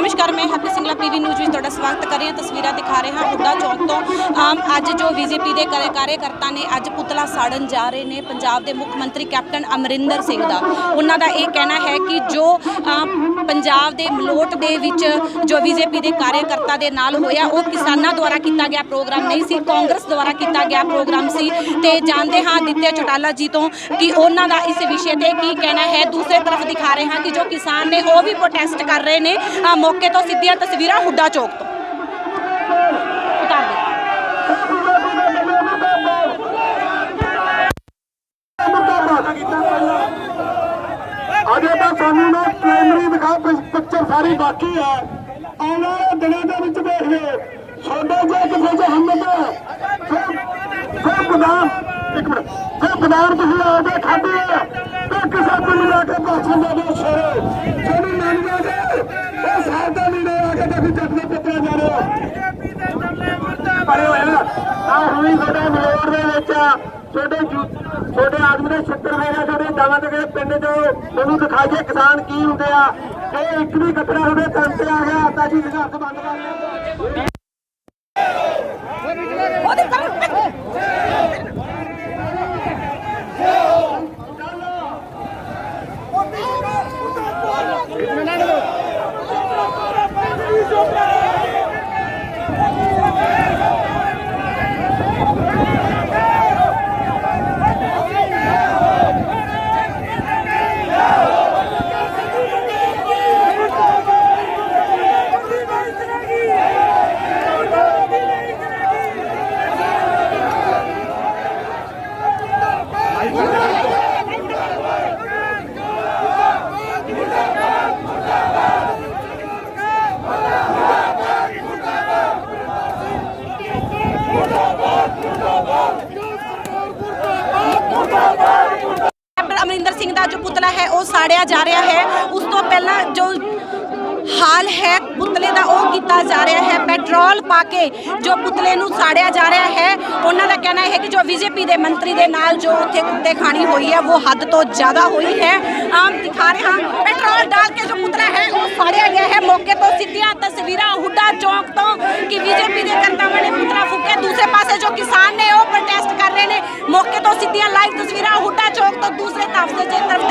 नमस्कार, मैं Harpreet Singla PV news में तुहाडा स्वागत कर रही हूँ। तस्वीरें दिखा रहे हैं हुड्डा चौक तो अज जो बीजेपी के कार्यकर्ता ने अज पुतला साड़न जा रहे हैं पंजाब के मुख्य मंत्री कैप्टन अमरिंदर सिंह का। उन्हों का यह कहना है कि जो पंजाब के मलोट के विच जो बीजेपी के कार्यकर्ता के नाल होया वो किसानों द्वारा किया गया प्रोग्राम नहीं सी, कांग्रेस द्वारा किया गया प्रोग्राम सी। ते जानते हाँ आदित्य चौटाला जी तो कि उन्हों का इस विषय पर की कहना है। दूसरी तरफ दिखा रहे हैं कि जो किसान ने वो भी प्रोटेस्ट कर रहे हैं। मौके तो सीधिया तस्वीर हुड्डा चौक तो उतार दे। अजे तो सानू ना प्राइमरी दिखा पिक्चर सारी बाकी है। आने वाले दिनों के विच देख लियो छोटे जे किसी से हिम्मत प्रधान एक मिनट जो प्रधान तुम आगे खाते है तो किसी को मिला के भाषण दे दो शेरो जो मान गए वो सादा लीडर आगे देखी चटने पत्रा जा रहे हो परे हुए ना आ हुई छोटे मलोड़ दे विच छोटे आदमी ने छत्तर मेरा छोटे दावा के पिंड जो तुहानू दिखाइए किसान की होंगे आ एक भी कपड़ा छोटे तन से आ गया आता जी संघर्ष बंद कर अमरिंदर सिंह का जो पुतला है वो साड़िया जा रहा है। उस तो पहला जो हाल है पुतले का वो किया जा रहा है। पेट्रोल पाके जो पुतले नूं साड़िया जा रहा है। उन्हों का कहना है कि जो बीजेपी के मंत्री के नाल जो उत्थे कुत्ते खानी हुई है वो हद तो ज़्यादा हुई है। दिखा रहे हैं पेट्रोल डाल के जो पुतला है वो साड़िया गया है। मौके तो सीधिया तस्वीर हुड्डा चौक तो कि बीजेपी के करतावां ने पुतला फूके। दूसरे पासे जो किसान ने वो प्रोटेस्ट कर रहे हैं। मौके तो सीधिया लाइव तस्वीर हुड्डा चौक तो दूसरे तरफ से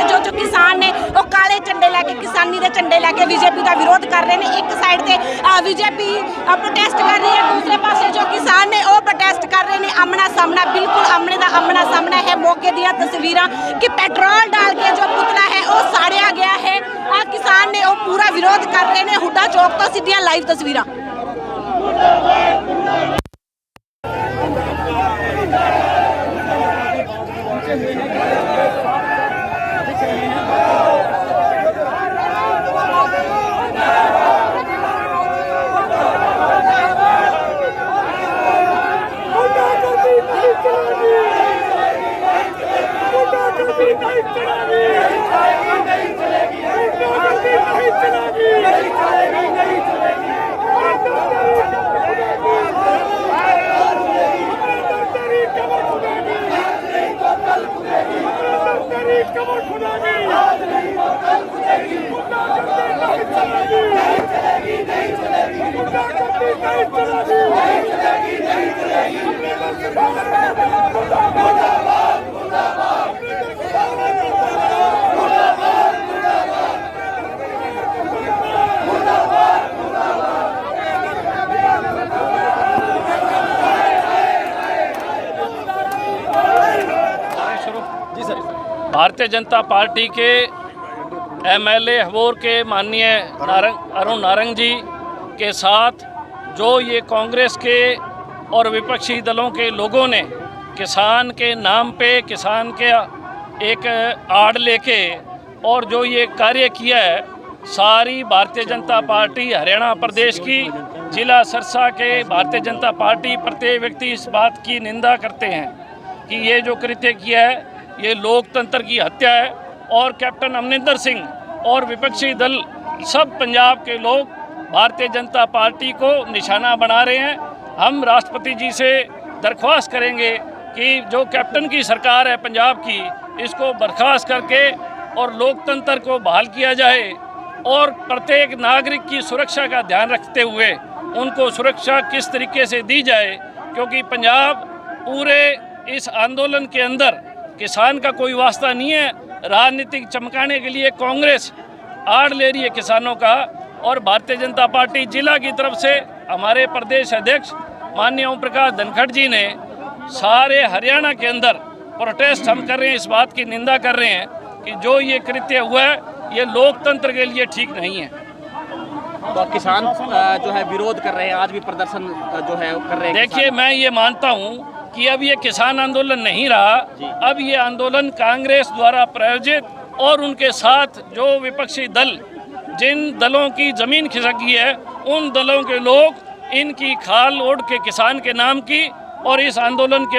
जो किसान ने वो काले झंडे लैके किसानी के झंडे लैके बीजेपी का विरोध कर रहे हैं। एक साइड से बीजेपी प्रोटेस्ट कर रही है, दूसरे पासे जो किसान ने वो प्रोटेस्ट कर रहे हैं। आमना सामना बिल्कुल आमने का आमना सामना है। मौके दी तस्वीर कि पेट्रोल डाल के जो पुतला है वो साड़िया गया है। किसान ने वो पूरा विरोध कर रहे हैं। हुड्डा चौक तो सीधिया लाइव तस्वीर। भारतीय जनता पार्टी के एमएलए हबोर के माननीय अरुण नारंग जी के साथ जो ये कांग्रेस के और विपक्षी दलों के लोगों ने किसान के नाम पे किसान के एक आड़ लेके और जो ये कार्य किया है, सारी भारतीय जनता पार्टी हरियाणा प्रदेश की जिला सिरसा के भारतीय जनता पार्टी प्रत्येक व्यक्ति इस बात की निंदा करते हैं कि ये जो कृत्य किया है ये लोकतंत्र की हत्या है। और कैप्टन अमरिंदर सिंह और विपक्षी दल सब पंजाब के लोग भारतीय जनता पार्टी को निशाना बना रहे हैं। हम राष्ट्रपति जी से दरख्वास्त करेंगे कि जो कैप्टन की सरकार है पंजाब की, इसको बर्खास्त करके और लोकतंत्र को बहाल किया जाए। और प्रत्येक नागरिक की सुरक्षा का ध्यान रखते हुए उनको सुरक्षा किस तरीके से दी जाए, क्योंकि पंजाब पूरे इस आंदोलन के अंदर किसान का कोई वास्ता नहीं है। राजनीतिक चमकाने के लिए कांग्रेस आड़ ले रही है किसानों का, और भारतीय जनता पार्टी जिला की तरफ से हमारे प्रदेश अध्यक्ष माननीय ओम प्रकाश धनखड़ जी ने सारे हरियाणा के अंदर प्रोटेस्ट हम कर रहे हैं, इस बात की निंदा कर रहे हैं कि जो ये कृत्य हुआ है ये लोकतंत्र के लिए ठीक नहीं है। तो किसान जो है विरोध कर रहे हैं, आज भी प्रदर्शन जो है कर रहे हैं। देखिए, मैं ये मानता हूँ कि अब ये किसान आंदोलन नहीं रहा, अब ये आंदोलन कांग्रेस द्वारा प्रायोजित और उनके साथ जो विपक्षी दल, जिन दलों की ज़मीन खिसक गई है, उन दलों के लोग इनकी खाल ओढ़ के किसान के नाम की और इस आंदोलन के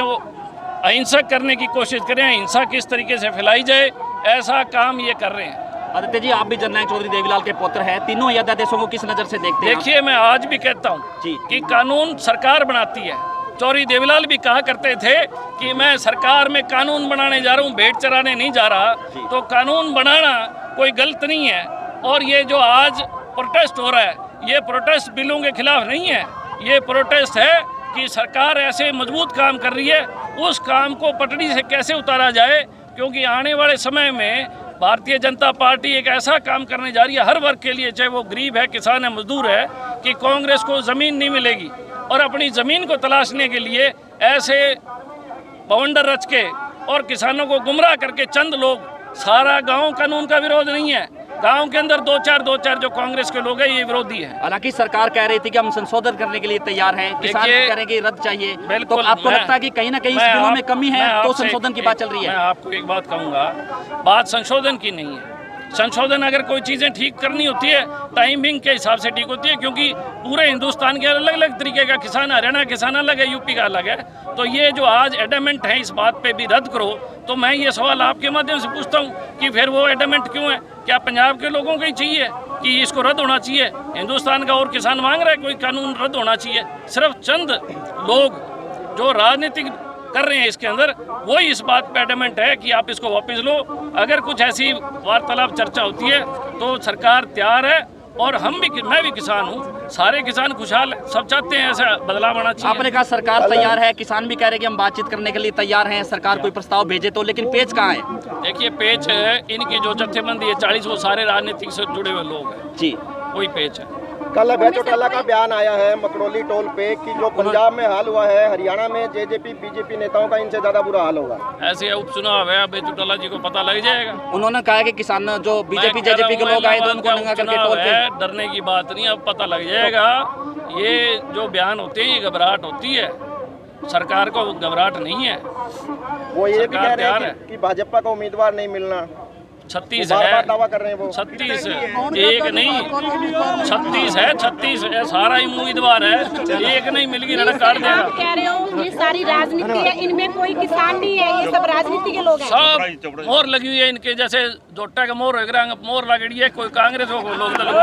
अहिंसक करने की कोशिश करें, हिंसा किस तरीके से फैलाई जाए, ऐसा काम ये कर रहे हैं। आदित्य जी, आप भी जननायक चौधरी देवीलाल के पुत्र हैं, तीनों अध्यादेशों को किस नज़र से देखते हैं? देखिए, मैं आज भी कहता हूँ कि कानून सरकार बनाती है। चौधरी देवीलाल भी कहा करते थे कि मैं सरकार में कानून बनाने जा रहा हूँ, भेड़ चराने नहीं जा रहा। तो कानून बनाना कोई गलत नहीं है, और ये जो आज प्रोटेस्ट हो रहा है, ये प्रोटेस्ट बिलों के खिलाफ नहीं है, ये प्रोटेस्ट है कि सरकार ऐसे मजबूत काम कर रही है, उस काम को पटड़ी से कैसे उतारा जाए, क्योंकि आने वाले समय में भारतीय जनता पार्टी एक ऐसा काम करने जा रही है हर वर्ग के लिए, चाहे वो गरीब है, किसान है, मजदूर है, कि कांग्रेस को ज़मीन नहीं मिलेगी, और अपनी ज़मीन को तलाशने के लिए ऐसे बवंडर रच के और किसानों को गुमराह करके चंद लोग, सारा गांव कानून का विरोध नहीं है, गांव के अंदर दो चार जो कांग्रेस के लोग हैं ये विरोधी है। हालांकि सरकार कह रही थी कि हम संशोधन करने के लिए तैयार हैं, किसान कह रहे हैं कि रद्द चाहिए। बिल्कुल, तो आपको लगता है कि कहीं ना कहीं इस बिलों में कमी है, तो संशोधन की बात चल रही है? मैं आपको एक बात कहूँगा, बात संशोधन की नहीं है। संशोधन अगर कोई चीज़ें ठीक करनी होती है टाइमिंग के हिसाब से ठीक होती है, क्योंकि पूरे हिंदुस्तान के अलग अलग तरीके का किसान, हरियाणा किसान अलग है, यूपी का अलग है। तो ये जो आज एडमेंट है इस बात पे भी रद्द करो, तो मैं ये सवाल आपके माध्यम से पूछता हूँ कि फिर वो एडमेंट क्यों है? क्या पंजाब के लोगों को ही चाहिए कि इसको रद्द होना चाहिए? हिंदुस्तान का और किसान मांग रहा है कोई कानून रद्द होना चाहिए? सिर्फ चंद लोग जो राजनीतिक कर रहे हैं इसके अंदर, वही इस बात पे एडमेंट है कि आप इसको वापस लो। अगर कुछ ऐसी वार्तालाप चर्चा होती है तो सरकार तैयार है, और हम भी, मैं भी किसान हूँ, सारे किसान खुशहाल है, सब चाहते हैं ऐसा बदलाव आना चाहिए। आपने कहा सरकार तैयार है, किसान भी कह रहे हैं कि हम बातचीत करने के लिए तैयार हैं, सरकार कोई प्रस्ताव भेजे तो, लेकिन पेच कहाँ है? देखिए, पेच है इनकी जो जत्थेबंदी है 40, वो सारे राजनीतिक से जुड़े हुए लोग हैं जी, कोई पेच है। कल अभय चौटाला का बयान आया है मकरोली टोल पे कि जो पंजाब में हाल हुआ है, हरियाणा में जेजेपी बीजेपी नेताओं का इनसे ज्यादा बुरा हाल होगा। ऐसे उपचुनाव है, अभय चौटाला जी को पता लग जाएगा। उन्होंने कहा कि किसान जो बीजेपी जेजेपी के लोग आए तो उनको नंगा करके टोल पे, डरने की बात नहीं, अब पता लग जाएगा। ये जो बयान होते हैं ये घबराहट होती है, सरकार को घबराहट नहीं है। वो ये भी कह रहे हैं कि भाजपा को उम्मीदवार नहीं मिलना, 36 बार है, दावा कर रहे हैं वो। 36 एक नहीं, 36 है, 36 है, सारा ही उम्मीदवार है, एक नहीं मिल गई लड़क काट देगा। आप कह रहे हो ये सारी राजनीति है, इनमें कोई किसान नहीं है, ये सब राजनीति के लोग हैं। सब मोहर लगी हुई है इनके, जैसे जोटा का मोहर मोहर लगड़ी है, कोई कांग्रेस हो, कोई लोग दल हो।